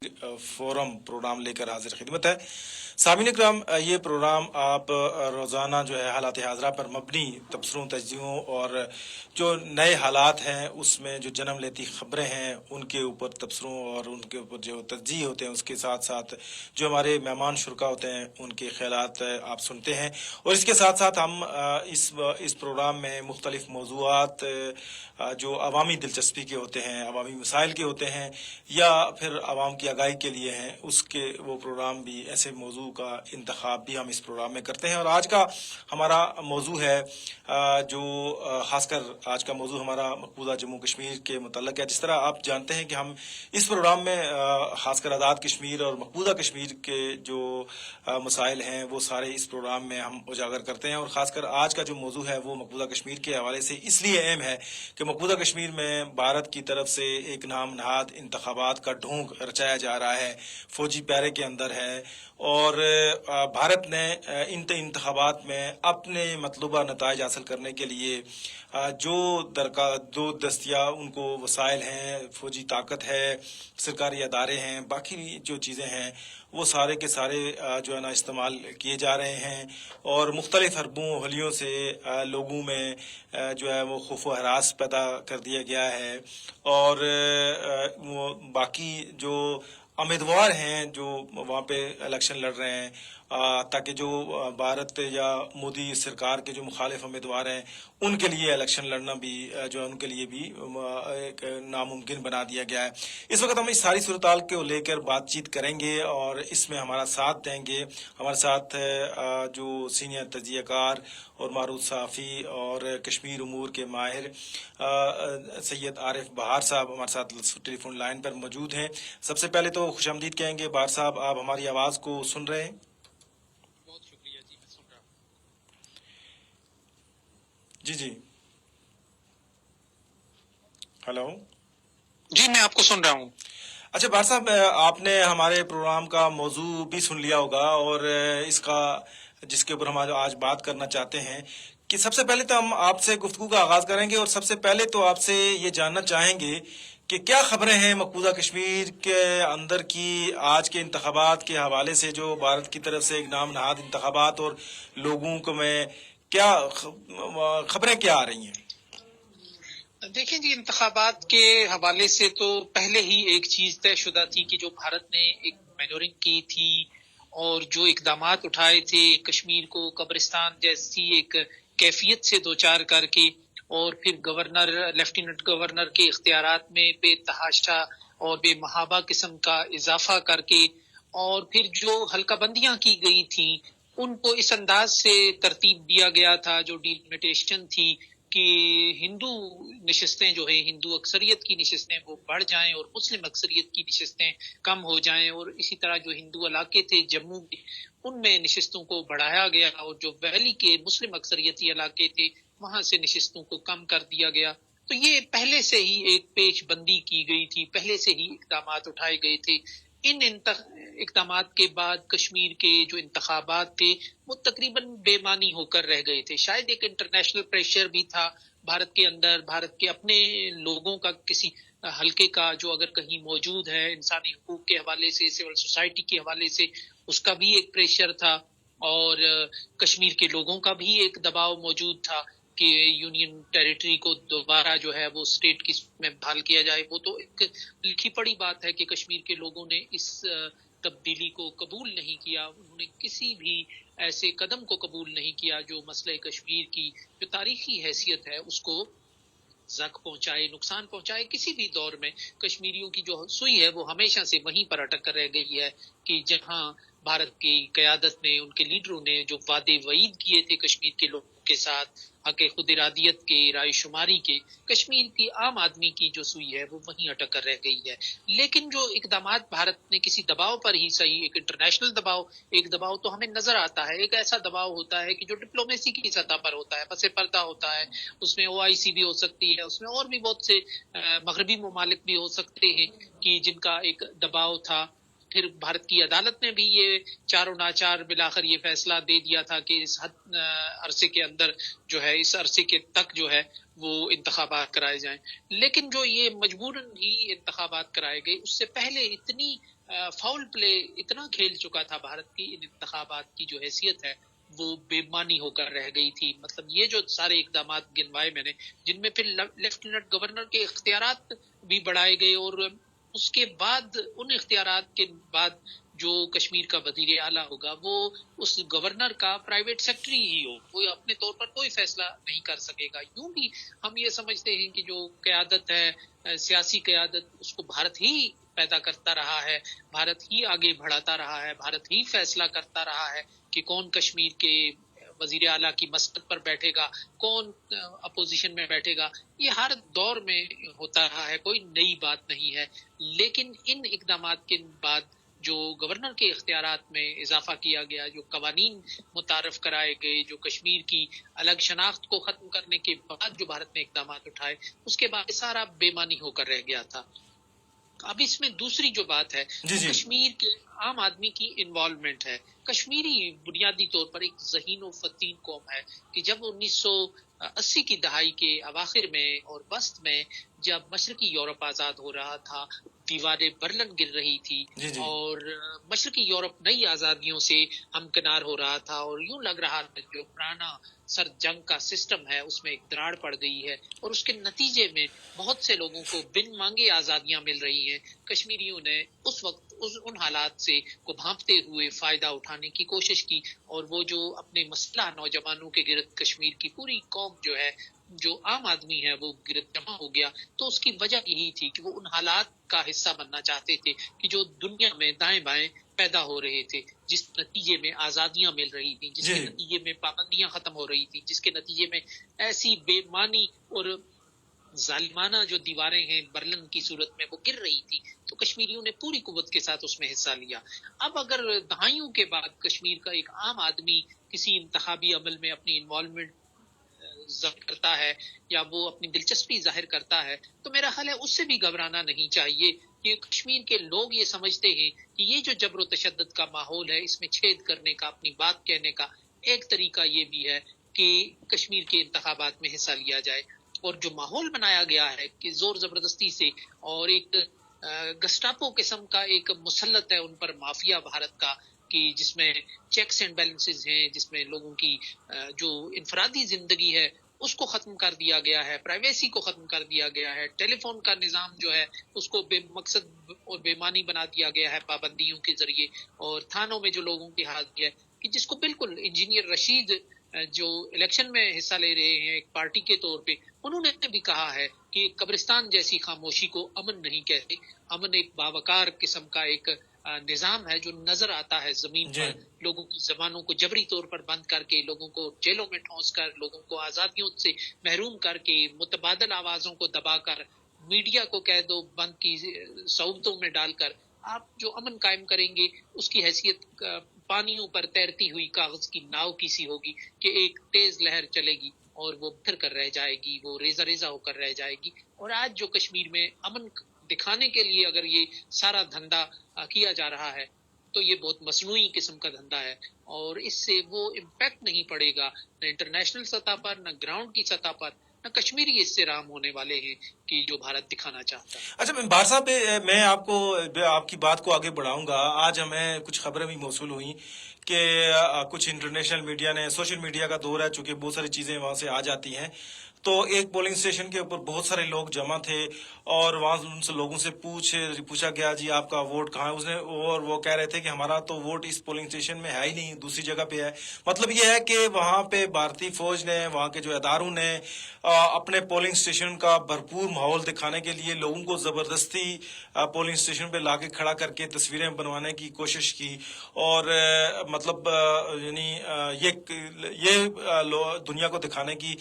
Forum programme لے کر حاضر خدمت ہے۔ سامعین اکرام، یہ پروگرام آپ روزانہ جو ہے حالات حاضرہ پر مبنی تبصروں، تجزیوں اور جو نئے حالات ہیں اس میں جو جنم لیتی خبریں ہیں ان کے اوپر تبصروں اور ان کے اوپر جو تجزیے ہوتے ہیں، اس کے ساتھ ساتھ جو ہمارے مہمان شرکا ہوتے ہیں ان کے خیالات آپ سنتے ہیں۔ اور اس کے ساتھ ساتھ ہم اس پروگرام میں مختلف موضوعات جو عوامی دلچسپی کے ہوتے ہیں، عوامی مسائل کے ہوتے ہیں یا پھر عوام کی آگاہی کے لیے ہیں، اس کے وہ پروگرام بھی، ایسے موضوع کا انتخاب بھی ہم اس پروگرام میں کرتے ہیں۔ اور آج کا ہمارا موضوع ہے جو خاص کر آج کا موضوع ہمارا مقبوضہ جموں کشمیر کے متعلق ہے۔ جس طرح آپ جانتے ہیں کہ ہم اس پروگرام میں خاص کر آزاد کشمیر اور مقبوضہ کشمیر کے جو مسائل ہیں وہ سارے اس پروگرام میں ہم اجاگر کرتے ہیں، اور خاص کر آج کا جو موضوع ہے وہ مقبوضہ کشمیر کے حوالے سے اس لیے اہم ہے کہ مقبوضہ کشمیر میں بھارت کی طرف سے ایک نام نہاد انتخابات کا ڈھونگ رچایا جا رہا ہے، فوجی پیرے کے اندر ہے، اور بھارت نے ان انتخابات میں اپنے مطلوبہ نتائج حاصل کرنے کے لیے جو دستیاب ان کو وسائل ہیں، فوجی طاقت ہے، سرکاری ادارے ہیں، باقی جو چیزیں ہیں وہ سارے کے سارے جو ہے نا استعمال کیے جا رہے ہیں، اور مختلف حربوں حلیوں سے لوگوں میں جو ہے وہ خوف و ہراس پیدا کر دیا گیا ہے، اور وہ باقی جو امیدوار ہیں جو وہاں پہ الیکشن لڑ رہے ہیں تاکہ جو بھارت یا مودی سرکار کے جو مخالف امیدوار ہیں ان کے لیے الیکشن لڑنا بھی جو ہے ان کے لیے بھی ایک ناممکن بنا دیا گیا ہے۔ اس وقت ہم اس ساری صورتحال کو لے کر بات چیت کریں گے اور اس میں ہمارا ساتھ دیں گے ہمارے ساتھ جو سینئر تجزیہ کار اور معروف صحافی اور کشمیر امور کے ماہر سید عارف بہار صاحب ہمارے ساتھ ٹیلی فون لائن پر موجود ہیں۔ سب سے پہلے تو خوش آمدید کہیں گے بہار صاحب، آپ ہماری آواز کو سن رہے ہیں؟ بہت شکریہ جی، میں سن رہا ہوں۔ جی ہلو جی میں آپ کو سن رہا ہوں۔ اچھا بہار صاحب، آپ نے ہمارے پروگرام کا موضوع بھی سن لیا ہوگا، اور اس کا جس کے اوپر ہم آج بات کرنا چاہتے ہیں کہ سب سے پہلے تو ہم آپ سے گفتگو کا آغاز کریں گے، اور سب سے پہلے تو آپ سے یہ جاننا چاہیں گے کہ کیا خبریں ہیں مقبوضہ کشمیر کے اندر کی آج کے انتخابات کے حوالے سے، جو بھارت کی طرف سے ایک نام نہاد انتخابات، اور لوگوں کو میں کیا خبریں کیا آ رہی ہیں؟ دیکھیں جی، انتخابات کے حوالے سے تو پہلے ہی ایک چیز طے شدہ تھی کہ جو بھارت نے ایک مینورنگ کی تھی اور جو اقدامات اٹھائے تھے کشمیر کو قبرستان جیسی ایک کیفیت سے دوچار کر کے، اور پھر گورنر، لیفٹیننٹ گورنر کے اختیارات میں بے تحاشا اور بے محابہ قسم کا اضافہ کر کے، اور پھر جو حلقہ بندیاں کی گئی تھیں ان کو اس انداز سے ترتیب دیا گیا تھا، جو ڈیلیمیٹیشن تھی کہ ہندو نشستیں جو ہیں، ہندو اکثریت کی نشستیں وہ بڑھ جائیں اور مسلم اکثریت کی نشستیں کم ہو جائیں، اور اسی طرح جو ہندو علاقے تھے جموں میں ان میں نشستوں کو بڑھایا گیا، اور جو ویلی کے مسلم اکثریتی علاقے تھے وہاں سے نشستوں کو کم کر دیا گیا۔ تو یہ پہلے سے ہی ایک پیش بندی کی گئی تھی، پہلے سے ہی اقدامات اٹھائے گئے تھے۔ ان اقدامات کے بعد کشمیر کے جو انتخابات تھے وہ تقریباً بے معنی ہو کر رہ گئے تھے۔ شاید ایک انٹرنیشنل پریشر بھی تھا بھارت کے اندر، بھارت کے اپنے لوگوں کا کسی حلقے کا جو اگر کہیں موجود ہے انسانی حقوق کے حوالے سے، سول سوسائٹی کے حوالے سے، اس کا بھی ایک پریشر تھا، اور کشمیر کے لوگوں کا بھی ایک دباؤ موجود تھا کہ یونین ٹیریٹری کو دوبارہ جو ہے وہ اسٹیٹ کی میں بحال کیا جائے۔ وہ تو ایک لکھی پڑی بات ہے کہ کشمیر کے لوگوں نے اس تبدیلی کو قبول نہیں کیا، انہوں نے کسی بھی ایسے قدم کو قبول نہیں کیا جو مسئلہ کشمیر کی جو تاریخی حیثیت ہے اس کو زخم پہنچائے، نقصان پہنچائے۔ کسی بھی دور میں کشمیریوں کی جو سوئی ہے وہ ہمیشہ سے وہیں پر اٹک کر رہ گئی ہے کہ جہاں بھارت کی قیادت نے، ان کے لیڈروں نے جو وعدے وعید کیے تھے کشمیر کے لوگوں کے ساتھ، حق خود ارادیت کے، رائے شماری کے، کشمیر کی عام آدمی کی جو سوئی ہے وہ وہیں اٹک کر رہ گئی ہے۔ لیکن جو اقدامات بھارت نے کسی دباؤ پر ہی صحیح، ایک انٹرنیشنل دباؤ، ایک دباؤ تو ہمیں نظر آتا ہے، ایک ایسا دباؤ ہوتا ہے کہ جو ڈپلومیسی کی سطح پر ہوتا ہے، پس پردہ ہوتا ہے، اس میں OIC بھی ہو سکتی ہے، اس میں اور بھی بہت سے مغربی ممالک بھی ہو سکتے ہیں کہ جن کا ایک دباؤ تھا۔ پھر بھارت کی عدالت نے بھی یہ چاروں ناچار بلاخر یہ فیصلہ دے دیا تھا کہ اس عرصے کے اندر جو ہے، اس عرصے کے تک جو ہے وہ انتخابات کرائے جائیں۔ لیکن جو یہ مجبوراً ہی انتخابات کرائے گئے، اس سے پہلے اتنی فاؤل پلے اتنا کھیل چکا تھا بھارت کی، ان انتخابات کی جو حیثیت ہے وہ بے معنی ہو کر رہ گئی تھی. مطلب یہ جو سارے اقدامات گنوائے میں نے، جن میں پھر لیفٹیننٹ گورنر کے اختیارات بھی بڑھائے گئے، اور اس کے بعد ان اختیارات کے بعد جو کشمیر کا وزیر اعلیٰ ہوگا وہ اس گورنر کا پرائیویٹ سیکٹری ہی ہو، وہ اپنے طور پر کوئی فیصلہ نہیں کر سکے گا. یوں بھی ہم یہ سمجھتے ہیں کہ جو قیادت ہے، سیاسی قیادت، اس کو بھارت ہی پیدا کرتا رہا ہے، بھارت ہی آگے بڑھاتا رہا ہے، بھارت ہی فیصلہ کرتا رہا ہے کہ کون کشمیر کے وزیر اعلیٰ کی مسند پر بیٹھے گا، کون اپوزیشن میں بیٹھے گا. یہ ہر دور میں ہوتا رہا ہے، کوئی نئی بات نہیں ہے. لیکن ان اقدامات کے بعد جو گورنر کے اختیارات میں اضافہ کیا گیا، جو قوانین متعارف کرائے گئے، جو کشمیر کی الگ شناخت کو ختم کرنے کے بعد جو بھارت نے اقدامات اٹھائے، اس کے بعد سارا بے معنی ہو کر رہ گیا تھا. اب اس میں دوسری جو بات ہے جی وہ جی کشمیر کے عام آدمی کی انوالومنٹ ہے. کشمیری بنیادی طور پر ایک ذہین و فتین قوم ہے کہ جب 1980 کی دہائی کے اواخر میں اور وسط میں جب مشرقی یورپ آزاد ہو رہا تھا، دیواریں برلن گر رہی تھی، جی جی اور مشرقی یورپ نئی آزادیوں سے ہمکنار ہو رہا تھا، اور یوں لگ رہا تھا جو پرانا سر جنگ کا سسٹم ہے اس میں ایک دراڑ پڑ گئی ہے، اور اس کے نتیجے میں بہت سے لوگوں کو بن مانگے آزادیاں مل رہی ہیں. کشمیریوں نے اس وقت ان حالات سے کو بھانپتے ہوئے فائدہ اٹھانے کی کوشش کی، اور وہ جو اپنے مسلح نوجوانوں کے گرد کشمیر کی پوری قوم جو ہے، جو عام آدمی ہے، وہ گرد جمع ہو گیا. تو اس کی وجہ یہی تھی کہ وہ ان حالات کا حصہ بننا چاہتے تھے کہ جو دنیا میں دائیں بائیں پیدا ہو رہے تھے، جس نتیجے میں آزادیاں مل رہی تھیں، جس کے جی نتیجے میں پابندیاں ختم ہو رہی تھیں، جس کے نتیجے میں ایسی بے معنی اور ظالمانہ جو دیواریں ہیں برلن کی صورت میں وہ گر رہی تھی. تو کشمیریوں نے پوری قوت کے ساتھ اس میں حصہ لیا. اب اگر دہائیوں کے بعد کشمیر کا ایک عام آدمی کسی انتخابی عمل میں اپنی انوالومنٹ ظاہر کرتا ہے یا وہ اپنی دلچسپی ظاہر کرتا ہے، تو میرا خیال ہے اس سے بھی گھبرانا نہیں چاہیے. کہ کشمیر کے لوگ یہ سمجھتے ہیں کہ یہ جو جبر و تشدد کا ماحول ہے، اس میں چھید کرنے کا، اپنی بات کہنے کا ایک طریقہ یہ بھی ہے کہ کشمیر کے انتخابات میں حصہ لیا جائے. اور جو ماحول بنایا گیا ہے کہ زور زبردستی سے، اور ایک گسٹاپو قسم کا ایک مسلط ہے ان پر مافیا بھارت کا، کہ جس میں چیکس اینڈ بیلنسز ہیں، جس میں لوگوں کی جو انفرادی زندگی ہے اس کو ختم کر دیا گیا ہے، پرائیویسی کو ختم کر دیا گیا ہے، ٹیلی فون کا نظام جو ہے اس کو بے مقصد اور بے معنی بنا دیا گیا ہے پابندیوں کے ذریعے، اور تھانوں میں جو لوگوں کی حاضری ہے کہ جس کو بالکل انجینئر رشید جو الیکشن میں حصہ لے رہے ہیں ایک پارٹی کے طور پہ، انہوں نے بھی کہا ہے کہ قبرستان جیسی خاموشی کو امن نہیں کہتے. امن ایک باوقار قسم کا ایک نظام ہے جو نظر آتا ہے زمین جی پر، لوگوں کی زبانوں کو جبری طور پر بند کر کے، لوگوں کو جیلوں میں ٹھونس کر، لوگوں کو آزادیوں سے محروم کر کے، متبادل آوازوں کو دبا کر، میڈیا کو قید و بند کی صعوبتوں میں ڈال کر آپ جو امن قائم کریں گے، اس کی حیثیت پانیوں پر تیرتی ہوئی کاغذ کی ناؤ کی سی ہوگی کہ ایک تیز لہر چلے گی اور وہ بکھر کر رہ جائے گی، وہ ریزہ ریزہ ہو کر رہ جائے گی. اور آج جو کشمیر میں امن دکھانے کے لیے اگر یہ سارا دھندا کیا جا رہا ہے تو یہ بہت مصنوعی قسم کا دھندا ہے، اور اس سے وہ امپیکٹ نہیں پڑے گا نہ انٹرنیشنل سطح پر، نہ گراؤنڈ کی سطح پر، نہ کشمیری اس سے رام ہونے والے ہیں کہ جو بھارت دکھانا چاہتا ہے. اچھا بار صاحب، میں آپ کی بات کو آگے بڑھاؤں گا. آج ہمیں کچھ خبریں بھی موصول ہوئیں کہ کچھ انٹرنیشنل میڈیا نے، سوشل میڈیا کا دور ہے چونکہ بہت ساری چیزیں وہاں سے آ جاتی ہیں، تو ایک پولنگ اسٹیشن کے اوپر بہت سارے لوگ جمع تھے اور وہاں ان سے لوگوں سے پوچھا گیا جی آپ کا ووٹ کہاں ہے، اور وہ کہہ رہے تھے کہ ہمارا تو ووٹ اس پولنگ اسٹیشن میں ہے ہی نہیں، دوسری جگہ پہ ہے. مطلب یہ ہے کہ وہاں پہ بھارتی فوج نے، وہاں کے جو اداروں نے اپنے پولنگ اسٹیشن کا بھرپور ماحول دکھانے کے لیے لوگوں کو زبردستی پولنگ اسٹیشن پہ لا کے کھڑا کر کے تصویریں بنوانے کی کوشش کی. اور مطلب یعنی یہ دنیا کو دکھانے کی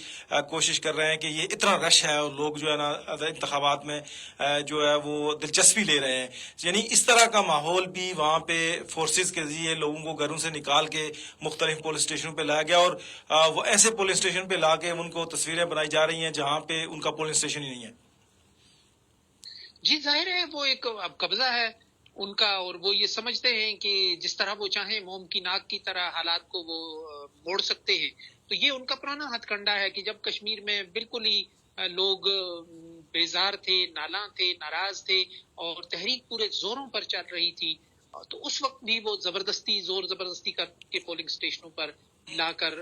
کوشش کر رہے ہیں کہ یہ اتنا رش ہے اور لوگ جو ہے نا انتخابات میں جو ہے وہ دلچسپی لے رہے ہیں. یعنی اس طرح کا ماحول بھی وہاں پہ فورسز کے ذریعے لوگوں کو گھروں سے نکال کے مختلف پولیس اسٹیشنوں پہ لایا گیا، اور وہ ایسے پولیس اسٹیشن پہ لا کے ان کو تصویریں بنائی جا رہی ہیں جہاں پہ ان کا پولیس اسٹیشن ہی نہیں ہے. جی ظاہر ہے وہ ایک اب قبضہ ہے ان کا، اور وہ یہ سمجھتے ہیں کہ جس طرح وہ چاہیں موم کی ناک کی طرح حالات کو وہ موڑ سکتے ہیں. تو یہ ان کا پرانا ہتھ کنڈا ہے کہ جب کشمیر میں بالکل ہی لوگ بیزار تھے، نالاں تھے، ناراض تھے اور تحریک پورے زوروں پر چل رہی تھی، تو اس وقت بھی وہ زور زبردستی کر کے پولنگ اسٹیشنوں پر لا کر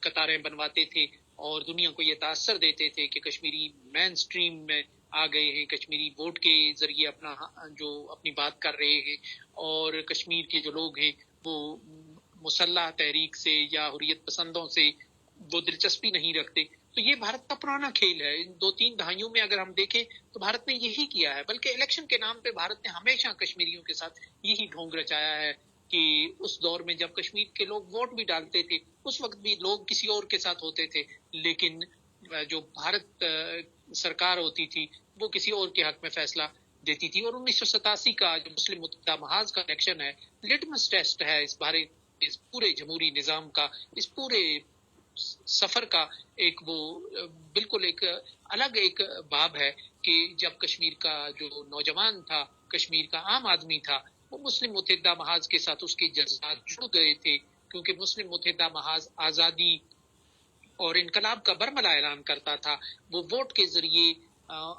قطاریں بنواتے تھے اور دنیا کو یہ تاثر دیتے تھے کہ کشمیری مین سٹریم میں آ گئے ہیں، کشمیری ووٹ کے ذریعے اپنی بات کر رہے ہیں، اور کشمیر کے جو لوگ ہیں وہ مسلح تحریک سے یا حریت پسندوں سے وہ دلچسپی نہیں رکھتے. تو یہ بھارت کا پرانا کھیل ہے. ان 2-3 دہائیوں میں اگر ہم دیکھیں تو بھارت نے یہی کیا ہے، بلکہ الیکشن کے نام پہ بھارت نے ہمیشہ کشمیریوں کے ساتھ یہی ڈھونگ رچایا ہے کہ اس دور میں جب کشمیر کے لوگ ووٹ بھی ڈالتے تھے اس وقت بھی لوگ کسی اور کے ساتھ ہوتے تھے، لیکن جو بھارت سرکار ہوتی تھی وہ کسی اور کے حق میں فیصلہ دیتی تھی. اور 1987 کا جو مسلم متحدہ محاذ کا الیکشن ہے، لٹمس ٹیسٹ ہے اس پورے جمہوری نظام کا، اس پورے سفر کا وہ بالکل ایک الگ ایک باب ہے کہ جب کشمیر کا جو نوجوان تھا، کشمیر کا عام آدمی تھا، وہ مسلم متحدہ محاذ کے ساتھ اس کے جذبات جڑ گئے تھے، کیونکہ مسلم متحدہ محاذ آزادی اور انقلاب کا برملا اعلان کرتا تھا. وہ ووٹ کے ذریعے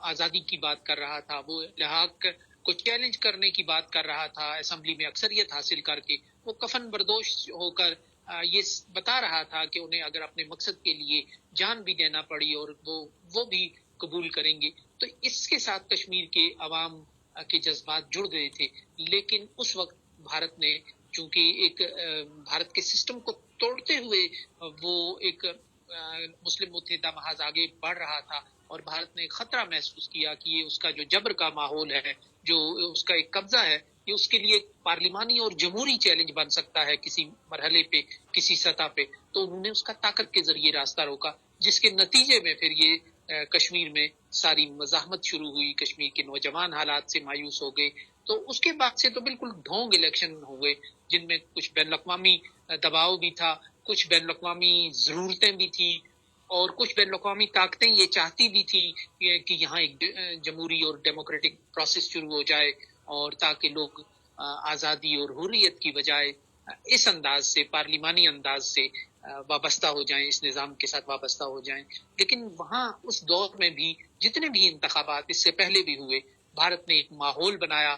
آزادی کی بات کر رہا تھا، وہ الحاق کو چیلنج کرنے کی بات کر رہا تھا، اسمبلی میں اکثریت حاصل کر کے وہ کفن بردوش ہو کر یہ بتا رہا تھا کہ انہیں اگر اپنے مقصد کے لیے جان بھی دینا پڑی اور وہ بھی قبول کریں گے. تو اس کے ساتھ کشمیر کے عوام کے جذبات جڑ گئے تھے. لیکن اس وقت بھارت نے چونکہ ایک بھارت کے سسٹم کو توڑتے ہوئے وہ ایک مسلم متحدہ محاذ آگے بڑھ رہا تھا، اور بھارت نے خطرہ محسوس کیا کہ یہ اس کا جو جبر کا ماحول ہے، جو اس کا ایک قبضہ ہے، یہ اس کے لیے پارلیمانی اور جمہوری چیلنج بن سکتا ہے کسی مرحلے پہ، کسی سطح پہ. تو انہوں نے اس کا طاقت کے ذریعے راستہ روکا، جس کے نتیجے میں پھر یہ کشمیر میں ساری مزاحمت شروع ہوئی. کشمیر کے نوجوان حالات سے مایوس ہو گئے. تو اس کے بعد سے تو بالکل ڈھونگ الیکشن ہوئے، جن میں کچھ بین الاقوامی دباؤ بھی تھا، کچھ بین الاقوامی ضرورتیں بھی تھی، اور کچھ بین الاقوامی طاقتیں یہ چاہتی بھی تھی کہ یہاں ایک جمہوری اور ڈیموکریٹک پروسیس شروع ہو جائے، اور تاکہ لوگ آزادی اور حریت کی بجائے اس انداز سے، پارلیمانی انداز سے وابستہ ہو جائیں، اس نظام کے ساتھ وابستہ ہو جائیں. لیکن وہاں اس دور میں بھی جتنے بھی انتخابات اس سے پہلے بھی ہوئے، بھارت نے ایک ماحول بنایا،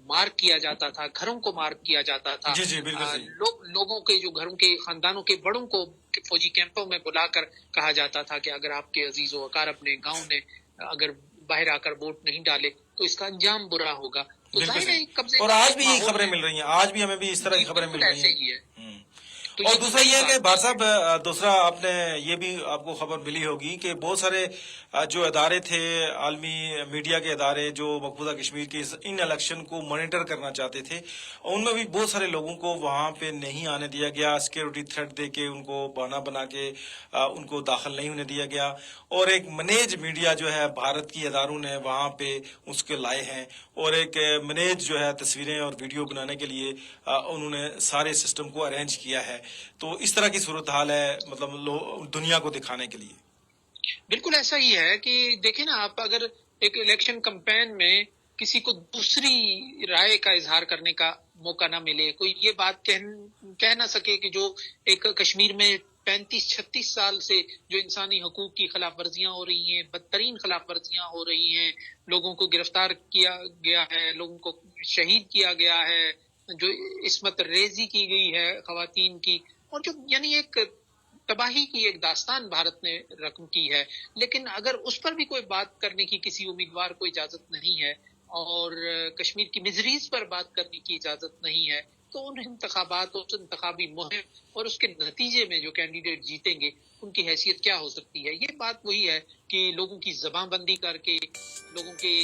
مارک کیا جاتا تھا، گھروں کو مارک کیا جاتا تھا. جی بالکل صحیح. لوگوں کے جو گھروں کے خاندانوں کے بڑوں کو فوجی کیمپوں میں بلا کر کہا جاتا تھا کہ اگر آپ کے عزیز و اقارب نے، گاؤں نے اگر باہر آ کر ووٹ نہیں ڈالے تو اس کا انجام برا ہوگا. تو ظاہر ہے قبضے اور آج بھی یہ خبریں مل رہی ہیں، آج بھی ہمیں بھی اس طرح کی خبریں مل رہی ہیں. اور دوسرا یہ ہے کہ بھار صاحب، دوسرا آپ نے یہ بھی آپ کو خبر ملی ہوگی کہ بہت سارے جو ادارے تھے، عالمی میڈیا کے ادارے جو مقبوضہ کشمیر کے ان الیکشن کو مانیٹر کرنا چاہتے تھے، ان میں بھی بہت سارے لوگوں کو وہاں پہ نہیں آنے دیا گیا. سیکیورٹی تھریٹ دے کے ان کو بہانہ بنا کے ان کو داخل نہیں ہونے دیا گیا. اور ایک منیج میڈیا جو ہے بھارت کی اداروں نے وہاں پہ اس کے لائے ہیں، اور ایک منیج جو ہے تصویریں اور ویڈیو بنانے کے لیے انہوں نے سارے سسٹم کو ارینج کیا ہے. تو اس طرح کی صورتحال ہے، مطلب دنیا کو دکھانے کے لیے. بالکل ایسا ہی ہے کہ دیکھیں نا آپ، اگر ایک الیکشن کمپین میں کسی کو دوسری رائے کا اظہار کرنے کا موقع نہ ملے، کوئی یہ بات کہہ نہ سکے کہ جو ایک کشمیر میں 35-36 سال سے جو انسانی حقوق کی خلاف ورزیاں ہو رہی ہیں، بدترین خلاف ورزیاں ہو رہی ہیں، لوگوں کو گرفتار کیا گیا ہے، لوگوں کو شہید کیا گیا ہے، جو عصمت ریزی کی گئی ہے خواتین کی، اور جو یعنی ایک تباہی کی ایک داستان بھارت نے رقم کی ہے. لیکن اگر اس پر بھی کوئی بات کرنے کی کسی امیدوار کو اجازت نہیں ہے، اور کشمیر کی مزریز پر بات کرنے کی اجازت نہیں ہے، تو ان انتخابات، اس انتخابی مہم اور اس کے نتیجے میں جو کینڈیڈیٹ جیتیں گے ان کی حیثیت کیا ہو سکتی ہے. یہ بات وہی ہے کہ لوگوں کی زباں بندی کر کے، لوگوں کے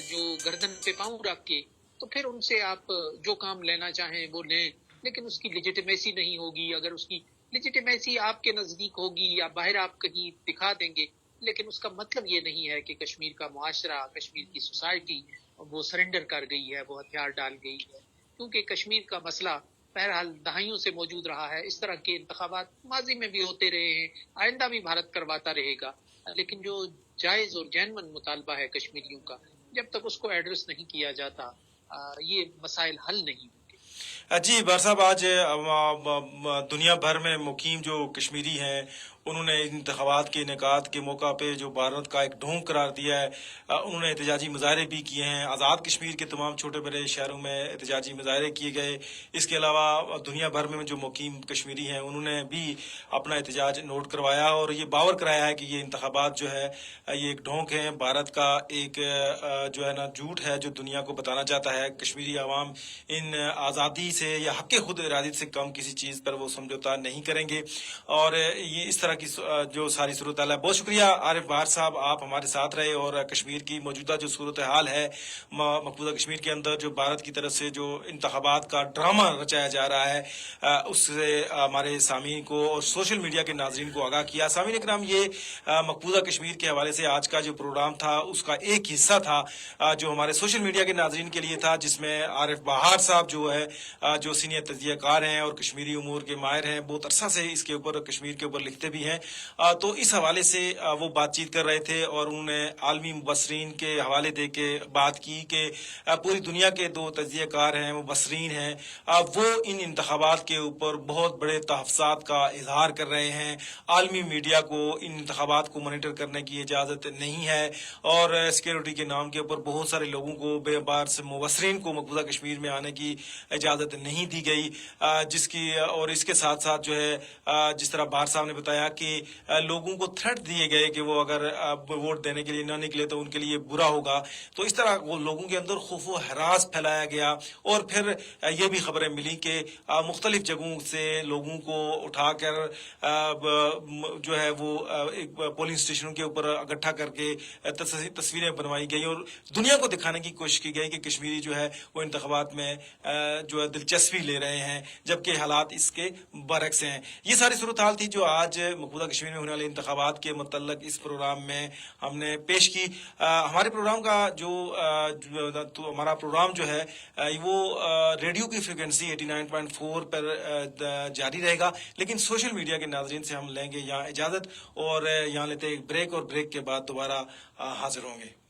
جو گردن پہ پاؤں رکھ کے، تو پھر ان سے آپ جو کام لینا چاہیں وہ لیں، لیکن اس کی لیجیٹمیسی نہیں ہوگی. اگر اس کی لیجیٹمیسی آپ کے نزدیک ہوگی یا باہر آپ کہیں دکھا دیں گے، لیکن اس کا مطلب یہ نہیں ہے کہ کشمیر کا معاشرہ، کشمیر کی سوسائٹی وہ سرنڈر کر گئی ہے، وہ ہتھیار ڈال گئی ہے. کیونکہ کشمیر کا مسئلہ بہرحال دہائیوں سے موجود رہا ہے. اس طرح کے انتخابات ماضی میں بھی ہوتے رہے ہیں، آئندہ بھی بھارت کرواتا رہے گا. لیکن جو جائز اور جینون مطالبہ ہے کشمیریوں کا، جب تک اس کو ایڈریس نہیں کیا جاتا، یہ مسائل حل نہیں ہوں گے. جی بھار صاحب، آج دنیا بھر میں مقیم جو کشمیری ہیں انہوں نے انتخابات کے انعقاد کے موقع پہ جو بھارت کا ایک ڈھونگ قرار دیا ہے، انہوں نے احتجاجی مظاہرے بھی کیے ہیں. آزاد کشمیر کے تمام چھوٹے بڑے شہروں میں احتجاجی مظاہرے کیے گئے. اس کے علاوہ دنیا بھر میں جو مقیم کشمیری ہیں انہوں نے بھی اپنا احتجاج نوٹ کروایا اور یہ باور کرایا ہے کہ یہ انتخابات جو ہے یہ ایک ڈھونگ ہے، بھارت کا ایک جو ہے نا جھوٹ ہے جو دنیا کو بتانا چاہتا ہے. کشمیری عوام ان آزادی سے یا حق خود ارادی سے کم کسی چیز پر وہ سمجھوتا نہیں کریں گے. اور یہ اس طرح کی جو ساری صورتحال ہے. بہت شکریہ عارف بہار صاحب، آپ ہمارے ساتھ رہے اور کشمیر کی موجودہ جو صورتحال ہے مقبوضہ کشمیر کے اندر جو بھارت کی طرف سے جو انتخابات کا ڈرامہ رچایا جا رہا ہے اس سے ہمارے سامعین کو اور سوشل میڈیا کے ناظرین کو آگاہ کیا. سامعین اکرام، یہ مقبوضہ کشمیر کے حوالے سے آج کا جو پروگرام تھا اس کا ایک حصہ تھا جو ہمارے سوشل میڈیا کے ناظرین کے لیے تھا، جس میں عارف بہار صاحب جو ہے جو سینئر تجزیہ کار ہیں اور کشمیری امور کے ماہر ہیں، بہت عرصہ سے اس کے اوپر کشمیر کے اوپر لکھتے بھی ہیں، تو اس حوالے سے وہ بات چیت کر رہے تھے اور انہوں نے عالمی مبصرین کے حوالے دے کے بات کی کہ پوری دنیا کے دو تجزیہ کار ہیں، مبصرین ہیں، وہ ان انتخابات کے اوپر بہت بڑے تحفظات کا اظہار کر رہے ہیں. عالمی میڈیا کو ان انتخابات کو مانیٹر کرنے کی اجازت نہیں ہے اور سیکیورٹی کے نام کے اوپر بہت سارے لوگوں کو بے بار سے مبصرین کو مقبوضہ کشمیر میں آنے کی اجازت نہیں دی گئی، جس کی اور اس کے ساتھ ساتھ جو ہے جس طرح بہار صاحب نے بتایا کہ لوگوں کو تھریٹ دیے گئے کہ وہ اگر ووٹ دینے کے لیے نہ نکلے تو ان کے لیے برا ہوگا. تو اس طرح وہ لوگوں کے اندر خوف و ہراس پھیلایا گیا اور پھر یہ بھی خبریں ملی کہ مختلف جگہوں سے لوگوں کو اٹھا کر جو ہے وہ ایک پولنگ اسٹیشنوں کے اوپر اکٹھا کر کے تصویریں بنوائی گئی اور دنیا کو دکھانے کی کوشش کی گئی کہ کشمیری جو ہے وہ انتخابات میں جو ہے دلچسپی لے رہے ہیں، جبکہ حالات اس کے برعکس ہیں. یہ ساری صورتحال تھی جو آج مقبوضہ کشمیر میں ہونے والے انتخابات کے متعلق اس پروگرام میں ہم نے پیش کی. ہمارے پروگرام کا جو ہمارا پروگرام جو ہے وہ ریڈیو کی فریکوینسی 89.4 پر جاری رہے گا، لیکن سوشل میڈیا کے ناظرین سے ہم لیں گے یہاں اجازت اور یہاں لیتے ایک بریک اور بریک کے بعد دوبارہ حاضر ہوں گے.